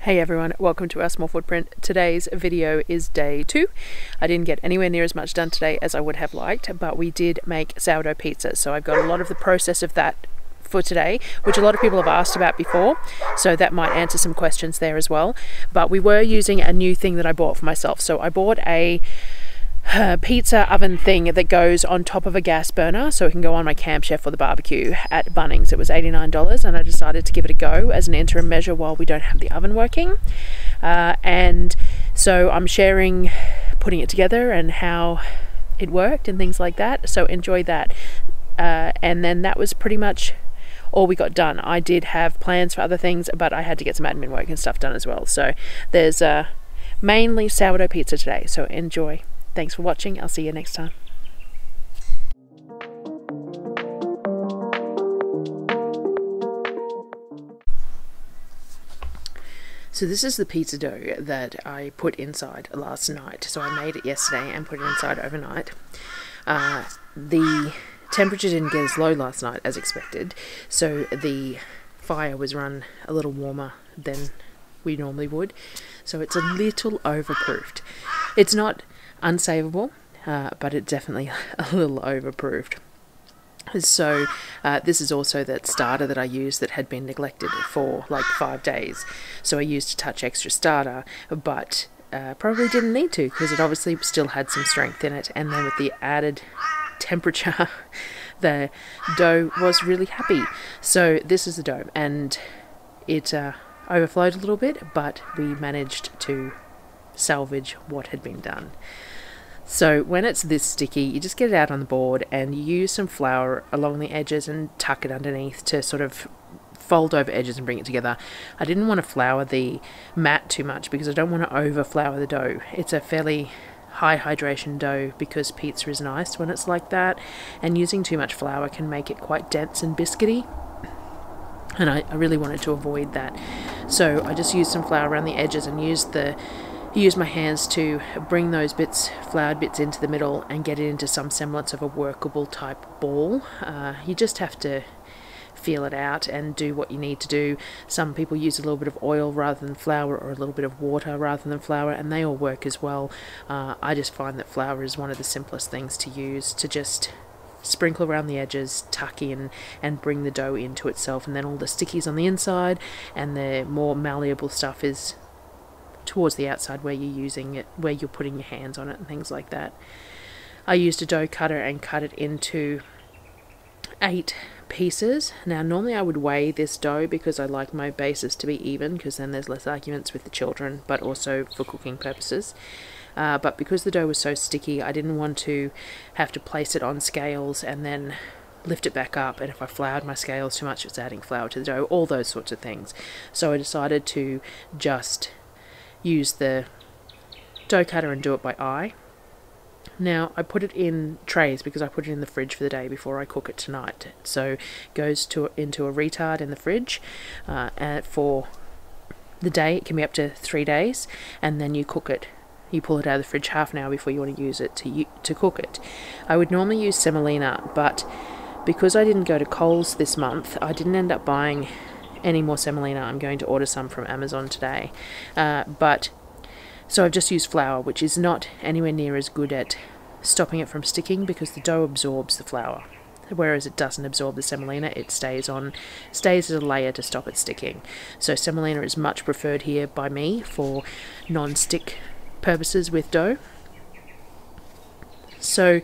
Hey everyone, welcome to our small footprint. Today's video is day 2. I didn't get anywhere near as much done today as I would have liked, but we did make sourdough pizza. So I've got a lot of the process of that for today, which a lot of people have asked about before. So that might answer some questions there as well. But we were using a new thing that I bought for myself. So I bought a pizza oven thing that goes on top of a gas burner so it can go on my Camp Chef or the barbecue at Bunnings. It was $89 and I decided to give it a go as an interim measure while we don't have the oven working. And so I'm sharing putting it together and how it worked and things like that. So enjoy that. And then that was pretty much all we got done. I did have plans for other things, but I had to get some admin work and stuff done as well. So there's mainly sourdough pizza today, so enjoy. Thanks for watching. I'll see you next time. So this is the pizza dough that I put inside last night. So I made it yesterday and put it inside overnight. The temperature didn't get as low last night as expected, so the fire was run a little warmer than we normally would. So it's a little overproofed. It's not unsavable, but it's definitely a little overproofed. So this is also that starter that I used that had been neglected for like 5 days. So I used a touch extra starter, but probably didn't need to because it obviously still had some strength in it. And then with the added temperature, the dough was really happy. So this is the dough, and it overflowed a little bit, but we managed to salvage what had been done. So when it's this sticky, you just get it out on the board and you use some flour along the edges and tuck it underneath to sort of fold over edges and bring it together. I didn't want to flour the mat too much because I don't want to over flour the dough. It's a fairly high hydration dough because pizza is nice when it's like that, and using too much flour can make it quite dense and biscuity, and I really wanted to avoid that. So I just used some flour around the edges and use my hands to bring those floured bits into the middle and get it into some semblance of a workable type ball. You just have to feel it out and do what you need to do. Some people use a little bit of oil rather than flour, or a little bit of water rather than flour, and they all work as well. I just find that flour is one of the simplest things to use, to just sprinkle around the edges, tuck in, and bring the dough into itself, and then all the stickies on the inside and the more malleable stuff is towards the outside where you're using it, where you're putting your hands on it and things like that. I used a dough cutter and cut it into 8 pieces. Now normally I would weigh this dough because I like my bases to be even, because then there's less arguments with the children, but also for cooking purposes. But because the dough was so sticky, I didn't want to have to place it on scales and then lift it back up, and if I floured my scales too much, it's adding flour to the dough, all those sorts of things. So I decided to just use the dough cutter and do it by eye. Now I put it in trays because I put it in the fridge for the day before I cook it tonight. So it goes into a retard in the fridge, and for the day it can be up to 3 days, and then you cook it. You pull it out of the fridge half an hour before you want to use it to cook it. I would normally use semolina, but because I didn't go to Coles this month, I didn't end up buying any more semolina. I'm going to order some from Amazon today. So I've just used flour, which is not anywhere near as good at stopping it from sticking because the dough absorbs the flour, whereas it doesn't absorb the semolina. It stays as a layer to stop it sticking. So semolina is much preferred here by me for non-stick purposes with dough. So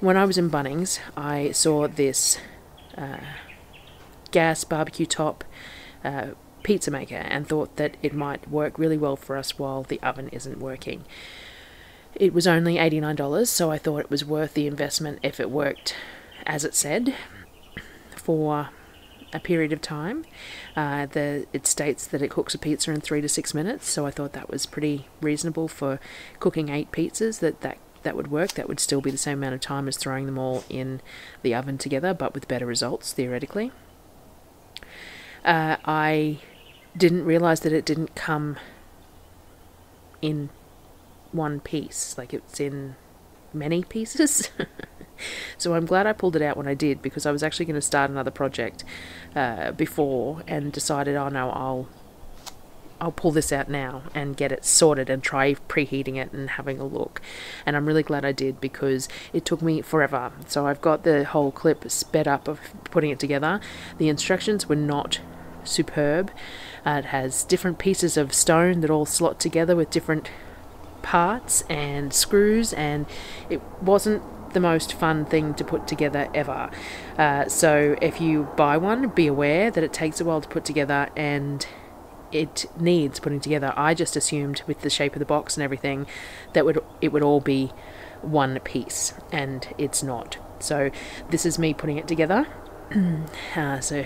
when I was in Bunnings, I saw this gas barbecue top pizza maker and thought that it might work really well for us while the oven isn't working. It was only $89, so I thought it was worth the investment if it worked as it said for a period of time. It states that it cooks a pizza in 3 to 6 minutes, so I thought that was pretty reasonable for cooking 8 pizzas, that would work. That would still be the same amount of time as throwing them all in the oven together, but with better results theoretically. I didn't realize that it didn't come in one piece, like it's in many pieces. So I'm glad I pulled it out when I did, because I was actually going to start another project before and decided, oh no, I'll I'll pull this out now and get it sorted and try preheating it and having a look. And I'm really glad I did, because it took me forever. So I've got the whole clip sped up of putting it together. The instructions were not superb. It has different pieces of stone that all slot together with different parts and screws, and it wasn't the most fun thing to put together ever. So if you buy one, be aware that it takes a while to put together and it needs putting together. I just assumed with the shape of the box and everything that it would all be one piece, and it's not. So this is me putting it together. So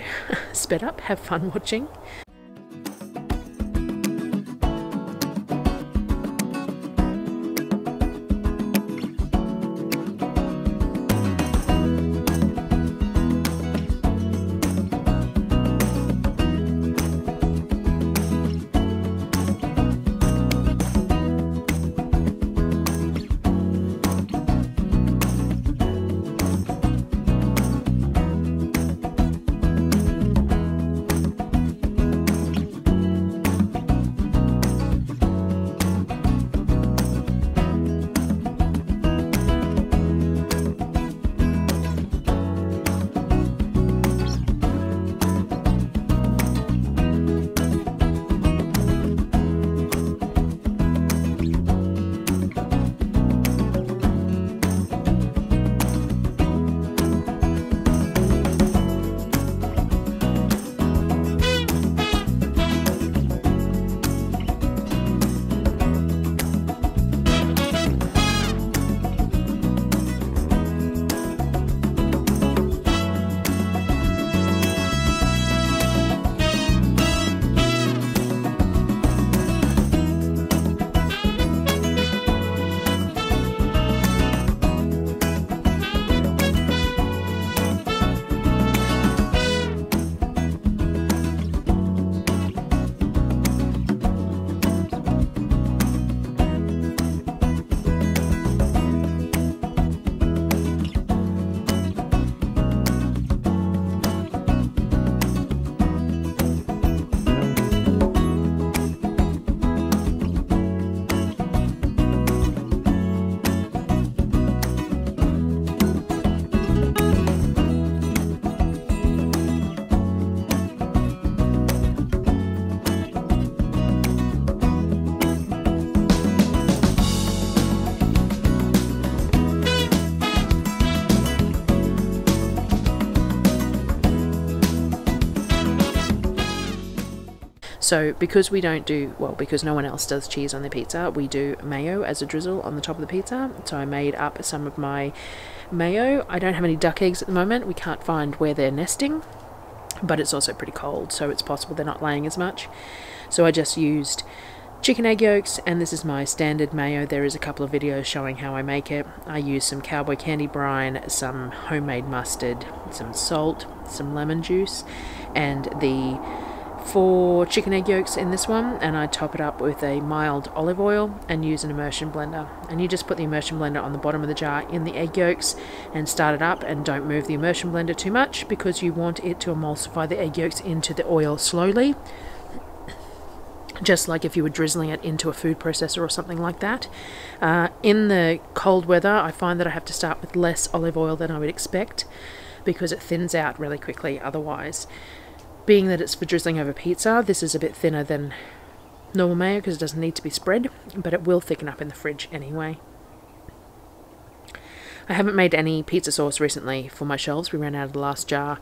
sped up, have fun watching. So because we don't do, well, because no one else does cheese on their pizza, we do mayo as a drizzle on the top of the pizza. So I made up some of my mayo. I don't have any duck eggs at the moment. We can't find where they're nesting, but it's also pretty cold, so it's possible they're not laying as much. So I just used chicken egg yolks, and this is my standard mayo. There is a couple of videos showing how I make it. I use some cowboy candy brine, some homemade mustard, some salt, some lemon juice, and the 4 chicken egg yolks in this one, and I top it up with a mild olive oil and use an immersion blender. And you just put the immersion blender on the bottom of the jar in the egg yolks and start it up, and don't move the immersion blender too much because you want it to emulsify the egg yolks into the oil slowly, just like if you were drizzling it into a food processor or something like that. In the cold weather, I find that I have to start with less olive oil than I would expect because it thins out really quickly otherwise. Being that it's for drizzling over pizza, this is a bit thinner than normal mayo because it doesn't need to be spread, but it will thicken up in the fridge anyway. I haven't made any pizza sauce recently for my shelves. We ran out of the last jar,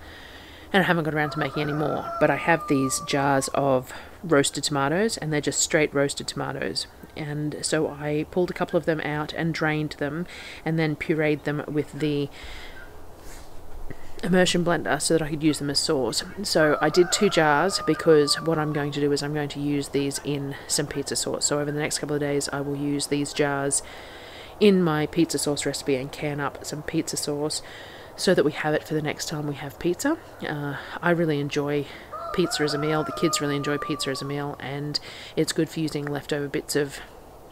and I haven't got around to making any more, but I have these jars of roasted tomatoes, and they're just straight roasted tomatoes. And so I pulled a couple of them out and drained them, and then pureed them with the immersion blender so that I could use them as sauce. So I did 2 jars because what I'm going to do is I'm going to use these in some pizza sauce. So over the next couple of days I will use these jars in my pizza sauce recipe and can up some pizza sauce so that we have it for the next time we have pizza. I really enjoy pizza as a meal. The kids really enjoy pizza as a meal, and it's good for using leftover bits of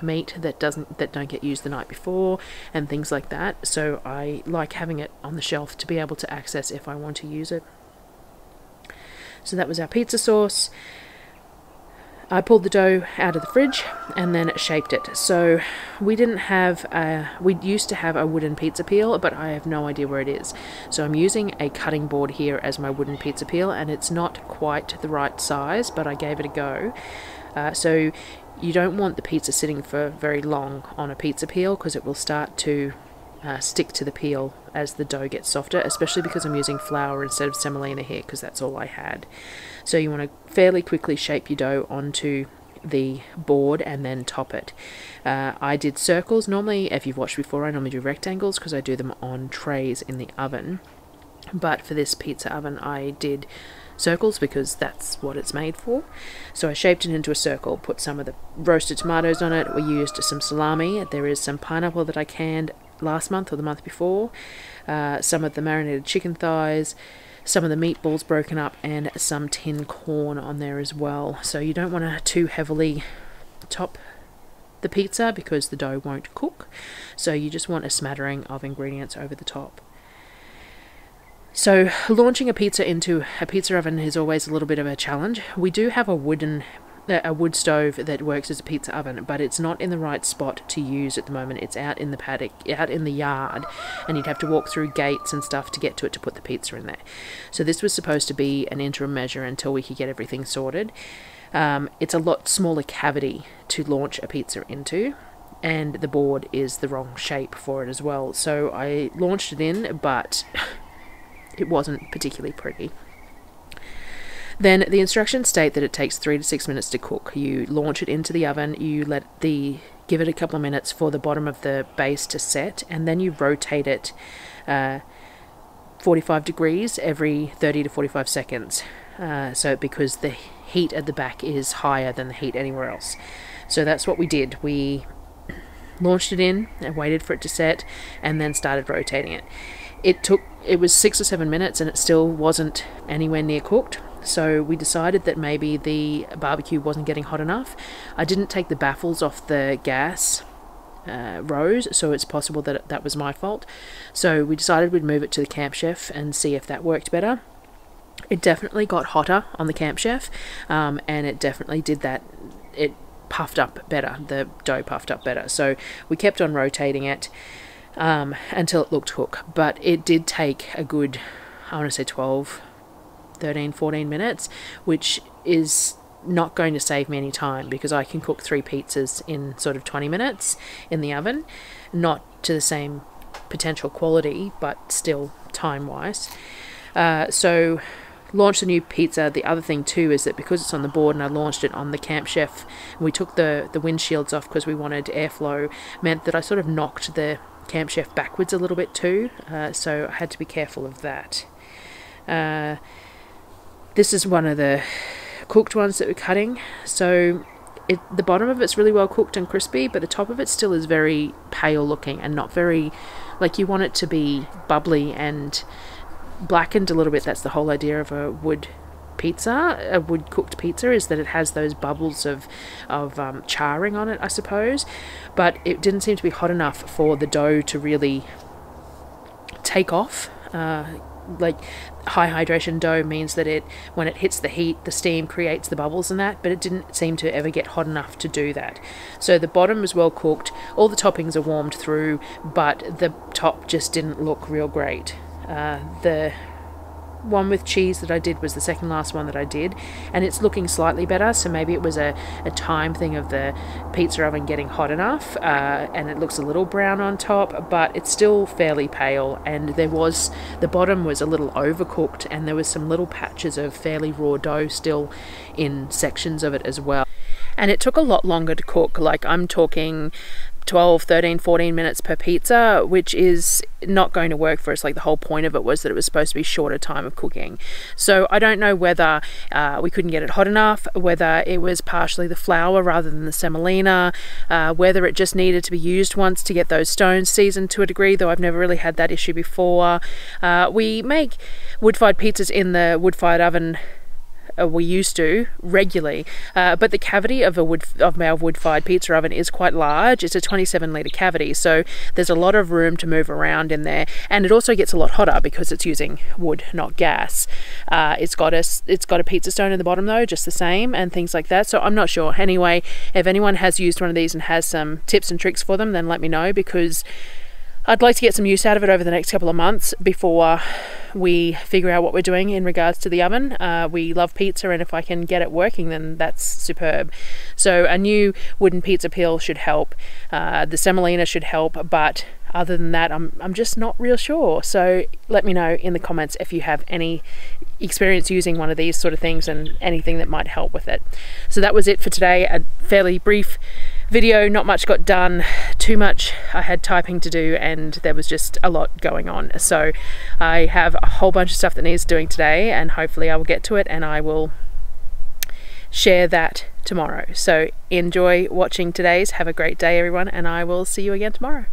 meat that don't get used the night before and things like that. So I like having it on the shelf to be able to access if I want to use it. So that was our pizza sauce. I pulled the dough out of the fridge and then shaped it. So we used to have a wooden pizza peel, but I have no idea where it is. So I'm using a cutting board here as my wooden pizza peel, and it's not quite the right size, but I gave it a go. So you don't want the pizza sitting for very long on a pizza peel, because it will start to stick to the peel as the dough gets softer, especially because I'm using flour instead of semolina here, because that's all I had. So you want to fairly quickly shape your dough onto the board and then top it. I did circles. Normally, if you've watched before, I normally do rectangles because I do them on trays in the oven, but for this pizza oven I did circles because that's what it's made for. So I shaped it into a circle, put some of the roasted tomatoes on it. We used some salami. There is some pineapple that I canned last month or the month before, some of the marinated chicken thighs, some of the meatballs broken up, and some tin corn on there as well. So you don't want to too heavily top the pizza because the dough won't cook, so you just want a smattering of ingredients over the top. So launching a pizza into a pizza oven is always a little bit of a challenge. We do have a wood stove that works as a pizza oven, but it's not in the right spot to use at the moment. It's out in the paddock, out in the yard, and you'd have to walk through gates and stuff to get to it to put the pizza in there. So this was supposed to be an interim measure until we could get everything sorted. It's a lot smaller cavity to launch a pizza into, and the board is the wrong shape for it as well. So I launched it in, but it wasn't particularly pretty. Then the instructions state that it takes 3 to 6 minutes to cook. You launch it into the oven, you give it a couple of minutes for the bottom of the base to set, and then you rotate it 45 degrees every 30 to 45 seconds. Because the heat at the back is higher than the heat anywhere else. So that's what we did. We launched it in and waited for it to set, and then started rotating it. It was 6 or 7 minutes and it still wasn't anywhere near cooked. So we decided that maybe the barbecue wasn't getting hot enough. I didn't take the baffles off the gas rows, so it's possible that that was my fault. So we decided we'd move it to the Camp Chef and see if that worked better. It definitely got hotter on the Camp Chef, and it definitely did that. It puffed up better. The dough puffed up better. So we kept on rotating it until it looked cooked. But it did take a good, I want to say 12, 13, 14 minutes, which is not going to save me any time because I can cook 3 pizzas in sort of 20 minutes in the oven. Not to the same potential quality, but still time-wise. So launch the new pizza. The other thing too is that because it's on the board and I launched it on the Camp Chef, and we took the windshields off because we wanted airflow, meant that I sort of knocked the Camp Chef backwards a little bit too, so I had to be careful of that. This is one of the cooked ones that we're cutting. So the bottom of it's really well cooked and crispy, but the top of it still is very pale looking and not very, like, you want it to be bubbly and blackened a little bit. That's the whole idea of a wood pizza, a wood cooked pizza, is that it has those bubbles of charring on it, I suppose. But it didn't seem to be hot enough for the dough to really take off. Like, high hydration dough means that when it hits the heat, the steam creates the bubbles and that, but it didn't seem to ever get hot enough to do that. So the bottom was well cooked, all the toppings are warmed through, but the top just didn't look real great. The one with cheese that I did was the second last one that I did, and it's looking slightly better, so maybe it was a time thing of the pizza oven getting hot enough, and it looks a little brown on top, but it's still fairly pale, and the bottom was a little overcooked, and there was some little patches of fairly raw dough still in sections of it as well. And it took a lot longer to cook, like I'm talking 12, 13, 14 minutes per pizza, which is not going to work for us. Like, the whole point of it was that it was supposed to be shorter time of cooking. So I don't know whether we couldn't get it hot enough, whether it was partially the flour rather than the semolina, whether it just needed to be used once to get those stones seasoned to a degree, though I've never really had that issue before. We make wood-fired pizzas in the wood-fired oven we used to regularly, but the cavity of our wood-fired pizza oven is quite large. It's a 27-litre cavity, so there's a lot of room to move around in there, and it also gets a lot hotter because it's using wood, not gas. It's got a pizza stone in the bottom though, just the same, and things like that. So I'm not sure. Anyway, if anyone has used one of these and has some tips and tricks for them, then let me know, because I'd like to get some use out of it over the next couple of months before we figure out what we're doing in regards to the oven. We love pizza, and if I can get it working, then that's superb. So a new wooden pizza peel should help. The semolina should help, but other than that, I'm just not real sure. So let me know in the comments if you have any experience using one of these sort of things and anything that might help with it. So that was it for today. A fairly brief video, not much got done, too much I had typing to do, and there was just a lot going on. So I have a whole bunch of stuff that needs doing today, and hopefully I will get to it and I will share that tomorrow. So enjoy watching today's. Have a great day everyone, and I will see you again tomorrow.